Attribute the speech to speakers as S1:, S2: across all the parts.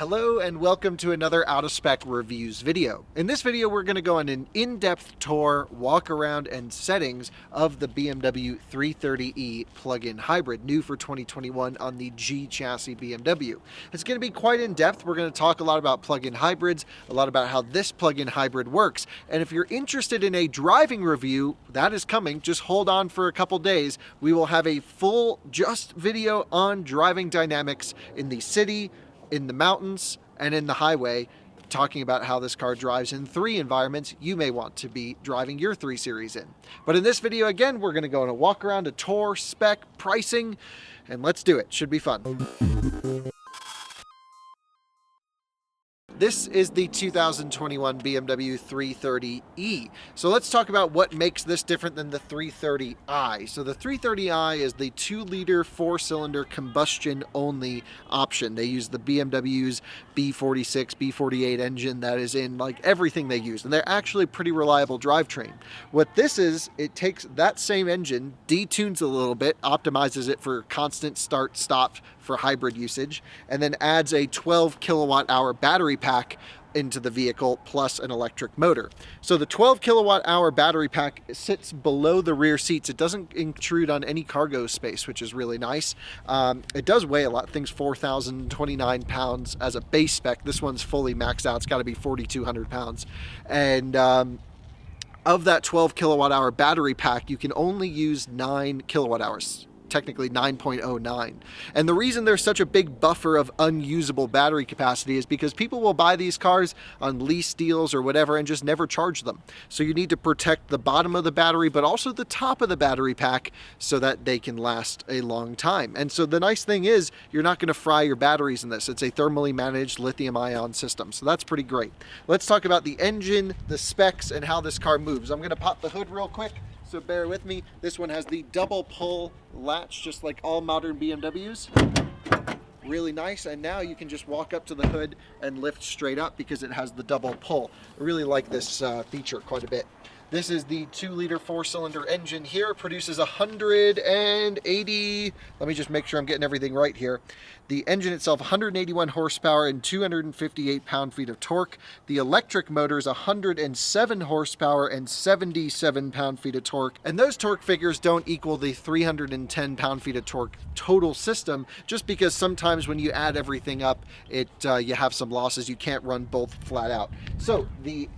S1: Hello and welcome to another Out of Spec Reviews video. In this video we're going to go on an in-depth tour, walk around and settings of the BMW 330e plug-in hybrid, new for 2021 on the G chassis BMW. It's going to be quite in-depth. We're going to talk a lot about plug-in hybrids, a lot about how this plug-in hybrid works, and if you're interested in a driving review, that is coming. Just hold on for a couple days. We will have a full just video on driving dynamics in the city, in the mountains, and in the highway, talking about how this car drives in 3 environments you may want to be driving your 3 Series in. But in this video, again, we're going to go on a walk around, a tour, spec, pricing, and let's do it. Should be fun. This is the 2021 BMW 330e. So let's talk about what makes this different than the 330i. So the 330i is the 2-liter 4-cylinder combustion-only option. They use the BMW's B46, B48 engine that is in like everything they use, and they're actually pretty reliable drivetrain. What this is, it takes that same engine, detunes a little bit, optimizes it for constant start-stop for hybrid usage, and then adds a 12 kilowatt hour battery pack into the vehicle plus an electric motor. So the 12 kilowatt hour battery pack sits below the rear seats. It doesn't intrude on any cargo space, which is really nice. It does weigh a lot. Things 4,029 pounds as a base spec. This one's fully maxed out. It's got to be 4,200 pounds. And of that 12 kilowatt hour battery pack, you can only use 9 kilowatt hours. Technically 9.09. And the reason there's such a big buffer of unusable battery capacity is because people will buy these cars on lease deals or whatever and just never charge them. So you need to protect the bottom of the battery, but also the top of the battery pack so that they can last a long time. And so the nice thing is you're not going to fry your batteries in this. It's a thermally managed lithium ion system. So that's pretty great. Let's talk about the engine, the specs, and how this car moves. I'm going to pop the hood real quick. So bear with me. This one has the double pull latch, just like all modern BMWs. Really nice. And now you can just walk up to the hood and lift straight up because it has the double pull. I really like this feature quite a bit. This is the 2-liter 4-cylinder engine here. It produces 180, let me just make sure I'm getting everything right here. The engine itself, 181 horsepower and 258 pound-feet of torque. The electric motor is 107 horsepower and 77 pound-feet of torque. And those torque figures don't equal the 310 pound-feet of torque total system, just because sometimes when you add everything up, you have some losses. You can't run both flat out. So the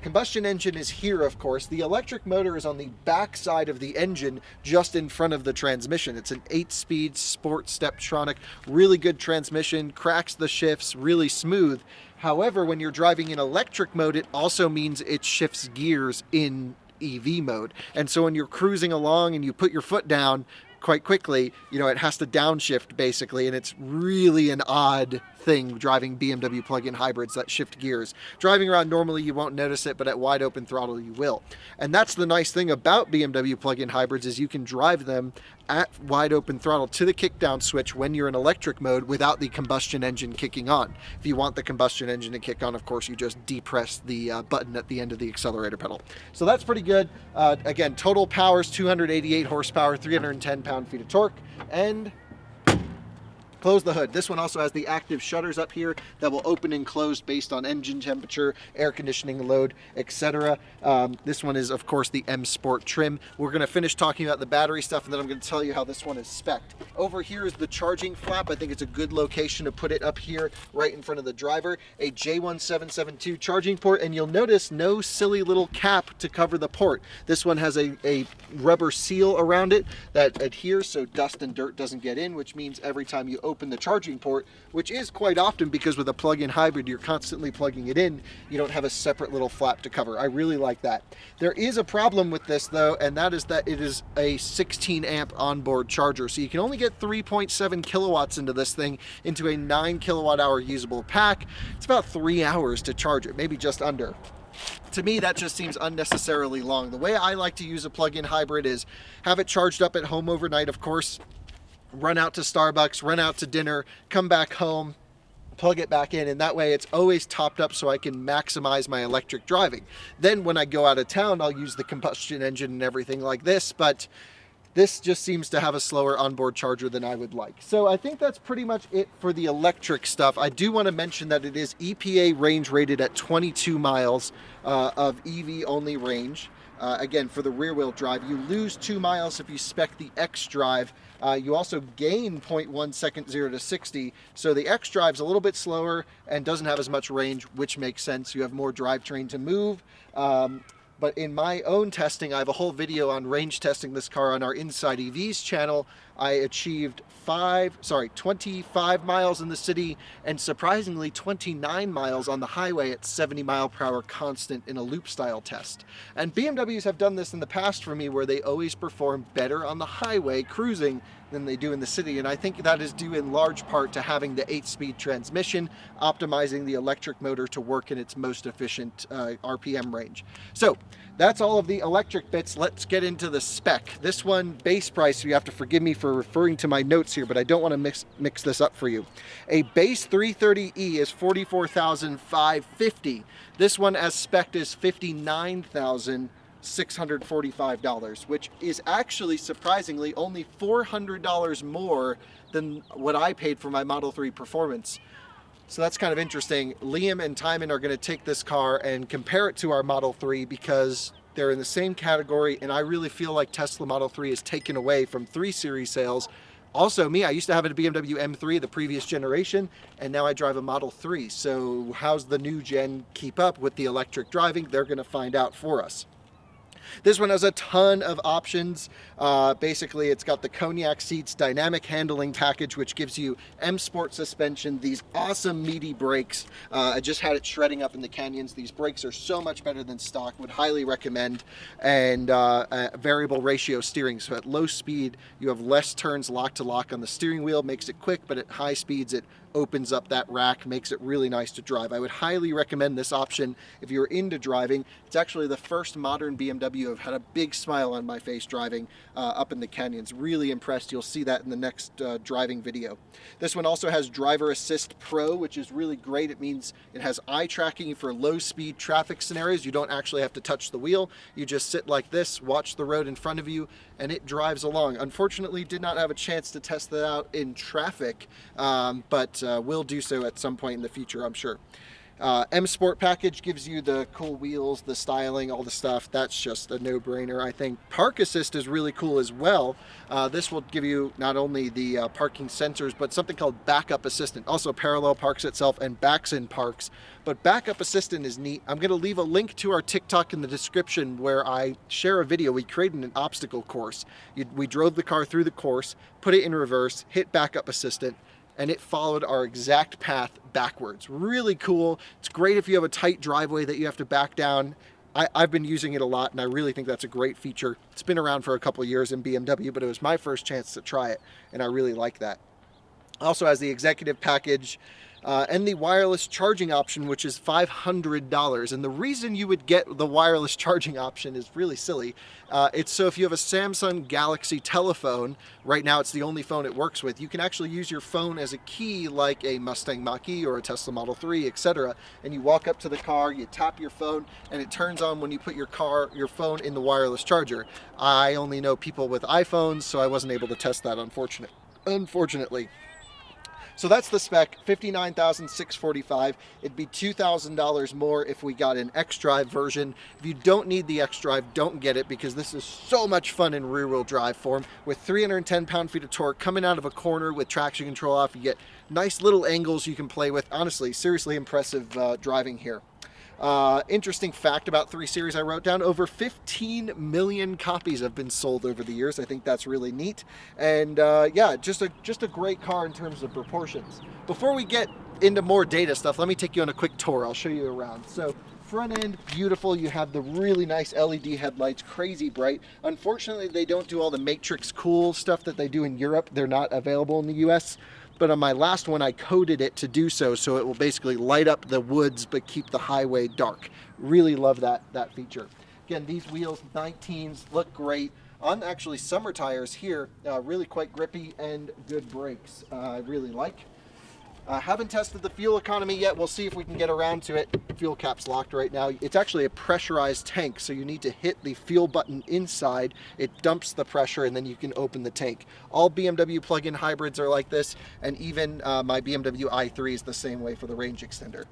S1: combustion engine is here, of course. The electric motor is on the back side of the engine, just in front of the transmission. It's an 8-speed sport Steptronic, really good transmission, cracks the shifts, really smooth. However, when you're driving in electric mode, it also means it shifts gears in EV mode. And so when you're cruising along and you put your foot down quite quickly, it has to downshift basically, and it's really an odd thing driving BMW plug-in hybrids that shift gears. Driving around normally you won't notice it, but at wide open throttle you will. And that's the nice thing about BMW plug-in hybrids, is you can drive them at wide open throttle to the kickdown switch when you're in electric mode without the combustion engine kicking on. If you want the combustion engine to kick on, of course, you just depress the button at the end of the accelerator pedal. So that's pretty good. Again, total power is 288 horsepower, 310 pound-feet of torque, and close the hood. This one also has the active shutters up here that will open and close based on engine temperature, air conditioning load, etc. This one is, of course, the M Sport trim. We're going to finish talking about the battery stuff, and then I'm going to tell you how this one is spec'd. Over here is the charging flap. I think it's a good location to put it up here right in front of the driver. A J1772 charging port, and you'll notice no silly little cap to cover the port. This one has a rubber seal around it that adheres so dust and dirt doesn't get in, which means every time you open the charging port, which is quite often because with a plug-in hybrid you're constantly plugging it in, you don't have a separate little flap to cover. I really like that. There is a problem with this though, and that is that it is a 16 amp onboard charger, so you can only get 3.7 kilowatts into this thing, into a 9 kilowatt hour usable pack. It's about 3 hours to charge it, maybe just under. To me, that just seems unnecessarily long. The way I like to use a plug-in hybrid is have it charged up at home overnight, of course, run out to Starbucks, run out to dinner, come back home, plug it back in, and that way it's always topped up so I can maximize my electric driving. Then when I go out of town, I'll use the combustion engine and everything like this, but This just seems to have a slower onboard charger than I would like. So I think that's pretty much it for the electric stuff. I do want to mention that it is EPA range rated at 22 miles of EV only range. Again, for the rear wheel drive, you lose 2 miles if you spec the X drive. You also gain 0.1 second 0 to 60. So the X drive's a little bit slower and doesn't have as much range, which makes sense. You have more drivetrain to move. But in my own testing, I have a whole video on range testing this car on our Inside EVs channel. I achieved 25 miles in the city and surprisingly 29 miles on the highway at 70 mile per hour constant in a loop style test. And BMWs have done this in the past for me where they always perform better on the highway cruising than they do in the city, and I think that is due in large part to having the 8-speed transmission, optimizing the electric motor to work in its most efficient RPM range. So that's all of the electric bits. Let's get into the spec. This one, base price, you have to forgive me for referring to my notes here, but I don't want to mix this up for you. A base 330e is $44,550. This one as spec'd is $59,645, which is actually surprisingly only $400 more than what I paid for my Model 3 Performance. So that's kind of interesting. Liam and Timon are going to take this car and compare it to our Model 3 because they're in the same category, and I really feel like Tesla Model 3 is taken away from 3 Series sales. Also me, I used to have a BMW M3, the previous generation, and now I drive a Model 3. So how's the new gen keep up with the electric driving? They're going to find out for us. This one has a ton of options. Basically, it's got the Cognac seats, dynamic handling package, which gives you M Sport suspension, these awesome meaty brakes. I just had it shredding up in the canyons. These brakes are so much better than stock, would highly recommend. And variable ratio steering. So at low speed, you have less turns lock to lock on the steering wheel, makes it quick, but at high speeds, it opens up that rack, makes it really nice to drive. I would highly recommend this option if you're into driving. It's actually the first modern BMW I've had a big smile on my face driving up in the canyons. Really impressed. You'll see that in the next driving video. This one also has Driver Assist Pro, which is really great. It means it has eye tracking for low speed traffic scenarios. You don't actually have to touch the wheel. You just sit like this, watch the road in front of you, and it drives along. Unfortunately, did not have a chance to test that out in traffic, but will do so at some point in the future, I'm sure. M Sport package gives you the cool wheels, the styling, all the stuff. That's just a no-brainer. I think Park Assist is really cool as well. This will give you not only the parking sensors, but something called Backup Assistant. Also parallel parks itself and backs in parks. But Backup Assistant is neat. I'm going to leave a link to our TikTok in the description where I share a video. We created an obstacle course. We drove the car through the course, put it in reverse, hit Backup Assistant, and it followed our exact path backwards. Really cool. It's great if you have a tight driveway that you have to back down. I've been using it a lot, and I really think that's a great feature. It's been around for a couple of years in BMW, but it was my first chance to try it, and I really like that. Also has the executive package and the wireless charging option, which is $500. And the reason you would get the wireless charging option is really silly. It's so if you have a Samsung Galaxy telephone, right now it's the only phone it works with, you can actually use your phone as a key like a Mustang Mach-E or a Tesla Model 3, etc. And you walk up to the car, you tap your phone, and it turns on when you put your phone in the wireless charger. I only know people with iPhones, so I wasn't able to test that, unfortunately. So that's the spec, $59,645. It'd be $2,000 more if we got an X-Drive version. If you don't need the X-Drive, don't get it because this is so much fun in rear-wheel drive form. With 310 pound-feet of torque coming out of a corner with traction control off, you get nice little angles you can play with. Honestly, seriously impressive driving here. Interesting fact about 3 Series I wrote down, over 15 million copies have been sold over the years. I think that's really neat. And yeah, just a great car in terms of proportions. Before we get into more data stuff, let me take you on a quick tour. I'll show you around. So front end, beautiful. You have the really nice LED headlights, crazy bright. Unfortunately, they don't do all the matrix cool stuff that they do in Europe. They're not available in the US. But on my last one, I coded it to do so it will basically light up the woods but keep the highway dark. Really love that feature. Again, these wheels, 19s, look great. On actually summer tires here, really quite grippy and good brakes. I really like. Haven't tested the fuel economy yet. We'll see if we can get around to it. Fuel cap's locked right now. It's actually a pressurized tank, so you need to hit the fuel button inside. It dumps the pressure, and then you can open the tank. All BMW plug-in hybrids are like this, and even my BMW i3 is the same way for the range extender.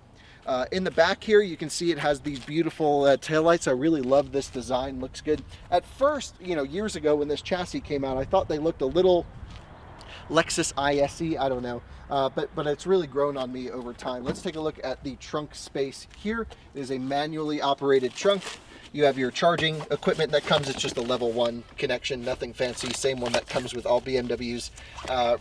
S1: In the back here, you can see it has these beautiful taillights. I really love this design. Looks good. At first, years ago when this chassis came out, I thought they looked a little Lexus ISE, I don't know, but it's really grown on me over time. Let's take a look at the trunk space here. It is a manually operated trunk. You have your charging equipment that comes. It's just a level 1 connection, nothing fancy. Same one that comes with all BMWs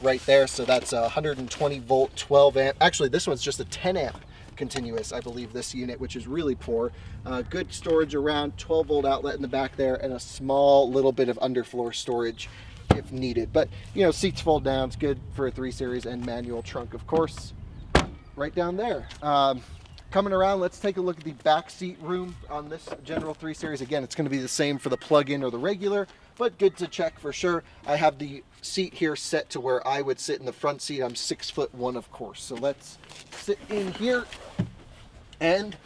S1: right there. So that's a 120 volt, 12 amp. Actually, this one's just a 10 amp continuous, I believe, this unit, which is really poor. Good storage around, 12 volt outlet in the back there, and a small little bit of underfloor storage if needed. But seats fold down. It's good for a 3 Series and manual trunk, of course. Right down there. Coming around, let's take a look at the back seat room on this General 3 Series. Again, it's going to be the same for the plug-in or the regular, but good to check for sure. I have the seat here set to where I would sit in the front seat. I'm 6'1", of course. So let's sit in here. And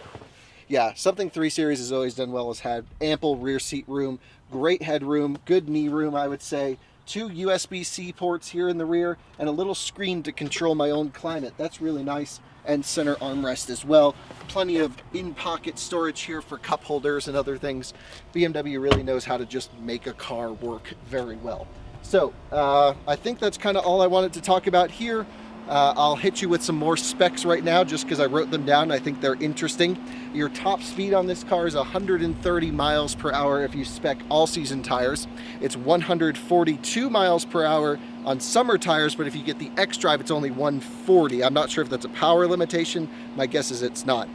S1: yeah, something 3 Series has always done well is had ample rear seat room, great headroom, good knee room, I would say. 2 USB-C ports here in the rear, and a little screen to control my own climate. That's really nice. And center armrest as well. Plenty of in-pocket storage here for cup holders and other things. BMW really knows how to just make a car work very well. So I think that's kind of all I wanted to talk about here. I'll hit you with some more specs right now just because I wrote them down. I think they're interesting. Your top speed on this car is 130 miles per hour if you spec all season tires. It's 142 miles per hour on summer tires, but if you get the X-Drive, it's only 140. I'm not sure if that's a power limitation. My guess is it's not.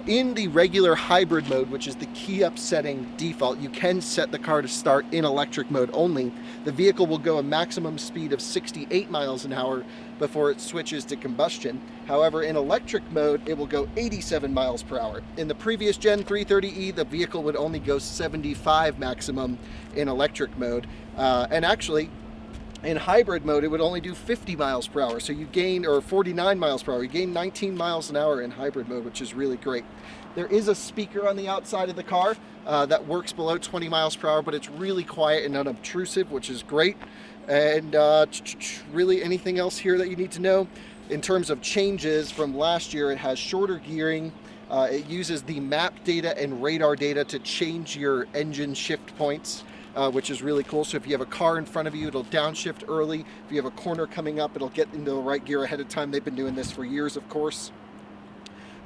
S1: In the regular hybrid mode, which is the key up setting default, you can set the car to start in electric mode only. The vehicle will go a maximum speed of 68 miles an hour before it switches to combustion. However, in electric mode, it will go 87 miles per hour. In the previous Gen 330e, the vehicle would only go 75 maximum in electric mode. And actually, in hybrid mode, it would only do 50 miles per hour. So you gain, or 49 miles per hour, you gain 19 miles an hour in hybrid mode, which is really great. There is a speaker on the outside of the car that works below 20 miles per hour, but it's really quiet and unobtrusive, which is great. And really anything else here that you need to know? In terms of changes from last year, it has shorter gearing. It uses the map data and radar data to change your engine shift points. Which is really cool. So if you have a car in front of you, it'll downshift early. If you have a corner coming up, it'll get into the right gear ahead of time. They've been doing this for years, of course.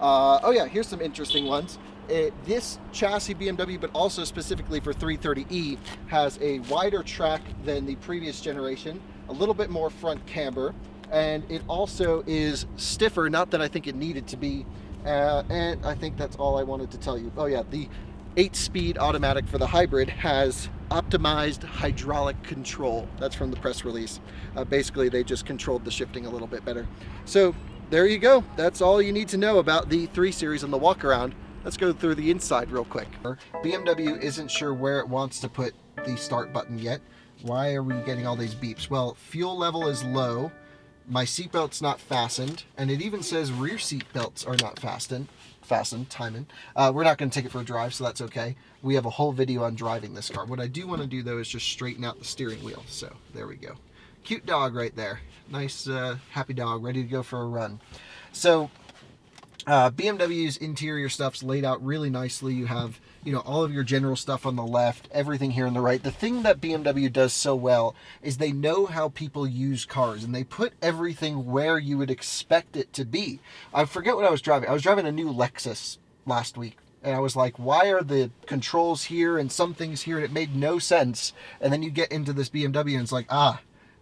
S1: Oh yeah, here's some interesting ones. This chassis BMW, but also specifically for 330e, has a wider track than the previous generation, a little bit more front camber, and it also is stiffer, not that I think it needed to be, and I think that's all I wanted to tell you. Oh yeah, the 8-speed automatic for the hybrid has optimized hydraulic control. That's from the press release. Basically, they just controlled the shifting a little bit better. So there you go. That's all you need to know about the 3 Series and the walk around. Let's go through the inside real quick. BMW isn't sure where it wants to put the start button yet. Why are we getting all these beeps? Well, fuel level is low. My seatbelt's not fastened, and it even says rear seat belts are not fastened, timing. We're not going to take it for a drive, so that's okay. We have a whole video on driving this car. What I do want to do, though, is just straighten out the steering wheel. So there we go. Cute dog right there. Nice, happy dog, ready to go for a run. So BMW's interior stuff's laid out really nicely. You have, all of your general stuff on the left, everything here on the right. The thing that BMW does so well is they know how people use cars, and they put everything where you would expect it to be. I forget what I was driving. I was driving a new Lexus last week, and I was like, why are the controls here and some things here? And it made no sense. And then you get into this BMW, and it's like,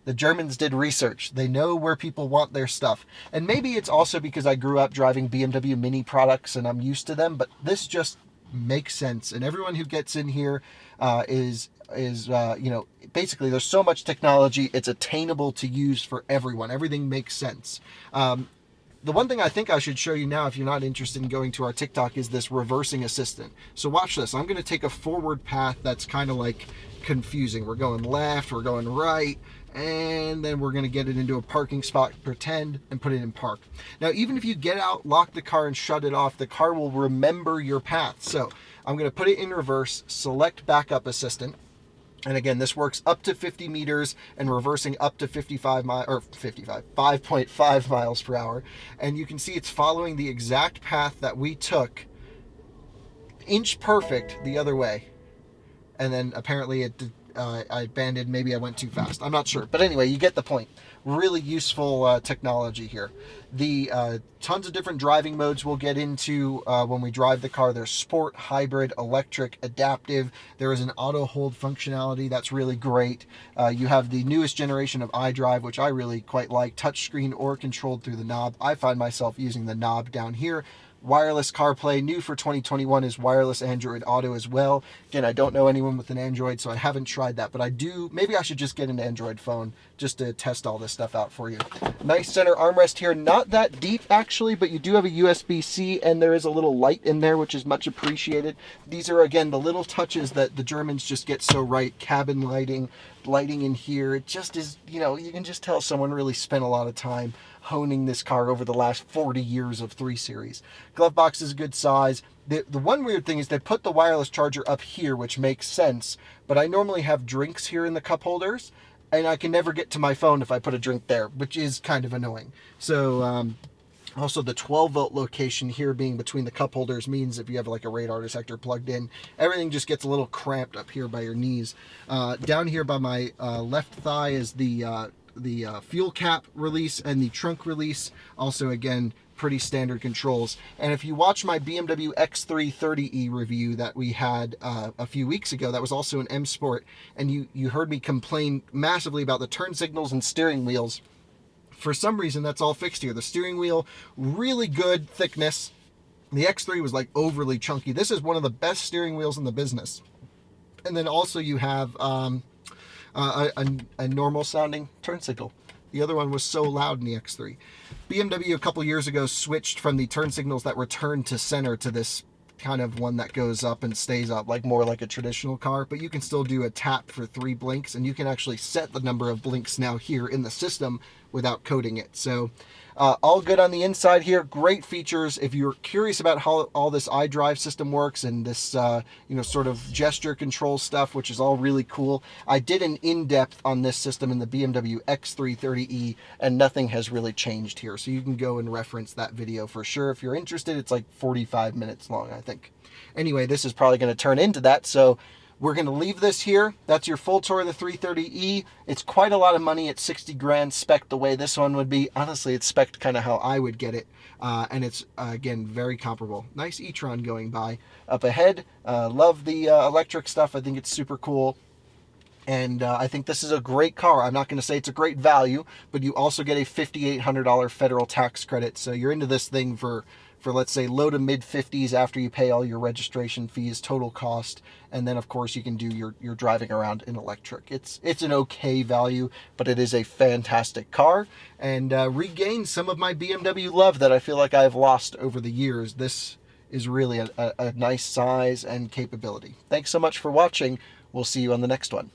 S1: the Germans did research. They know where people want their stuff. And maybe it's also because I grew up driving BMW Mini products and I'm used to them, but this just makes sense. And everyone who gets in here is basically there's so much technology, it's attainable to use for everyone. Everything makes sense. The one thing I think I should show you now, if you're not interested in going to our TikTok, is this reversing assistant. So watch this. I'm going to take a forward path that's kind of like confusing. We're going left, we're going right, and then we're going to get it into a parking spot, pretend, and put it in park. Now, even if you get out, lock the car, and shut it off, the car will remember your path. So I'm going to put it in reverse, select backup assistant. And again, this works up to 50 meters and reversing up to 5.5 miles per hour. And you can see it's following the exact path that we took, inch perfect the other way. And then apparently I abandoned, maybe I went too fast. I'm not sure. But anyway, you get the point. Really useful technology here. The tons of different driving modes we'll get into when we drive the car. There's sport, hybrid, electric, adaptive. There is an auto hold functionality that's really great. You have the newest generation of iDrive, which I really quite like, touchscreen or controlled through the knob. I find myself using the knob down here. Wireless CarPlay, new for 2021, is wireless Android Auto as well. Again, I don't know anyone with an Android, so I haven't tried that, but I do. Maybe I should just get an Android phone just to test all this stuff out for you. Nice center armrest here. Not that deep, actually, but you do have a USB-C, and there is a little light in there, which is much appreciated. These are, again, the little touches that the Germans just get so right. Cabin lighting in here. It just is, you know, you can just tell someone really spent a lot of time honing this car over the last 40 years of 3 Series. Glove box is a good size. The one weird thing is they put the wireless charger up here, which makes sense, but I normally have drinks here in the cup holders, and I can never get to my phone if I put a drink there, which is kind of annoying. So also the 12-volt location here being between the cup holders means if you have like a radar detector plugged in, everything just gets a little cramped up here by your knees. Down here by my left thigh is the fuel cap release and the trunk release. Also, again, pretty standard controls. And if you watch my BMW X330e review that we had a few weeks ago, that was also an M Sport, and you heard me complain massively about the turn signals and steering wheels. For some reason, that's all fixed here. The steering wheel, really good thickness. The X3 was like overly chunky. This is one of the best steering wheels in the business. And then also you have a normal sounding turn signal. The other one was so loud in the X3. BMW a couple years ago switched from the turn signals that return to center to this kind of one that goes up and stays up, like more like a traditional car, but you can still do a tap for 3 blinks, and you can actually set the number of blinks now here in the system without coding it. So all good on the inside here. Great features. If you're curious about how all this iDrive system works and this sort of gesture control stuff, which is all really cool, I did an in-depth on this system in the BMW X330e, and nothing has really changed here. So you can go and reference that video for sure if you're interested. It's like 45 minutes long, I think. Anyway, this is probably going to turn into that, so we're going to leave this here. That's your full tour of the 330e. It's quite a lot of money at 60 grand spec the way this one would be. Honestly, it's spec'd kind of how I would get it. And it's, again, very comparable. Nice e-tron going by. Up ahead, love the electric stuff. I think it's super cool. And I think this is a great car. I'm not going to say it's a great value, but you also get a $5,800 federal tax credit. So you're into this thing for let's say low to mid 50s after you pay all your registration fees, total cost, and then of course you can do your driving around in electric. It's an okay value, but it is a fantastic car, and regained some of my BMW love that I feel like I've lost over the years. This is really a nice size and capability. Thanks so much for watching. We'll see you on the next one.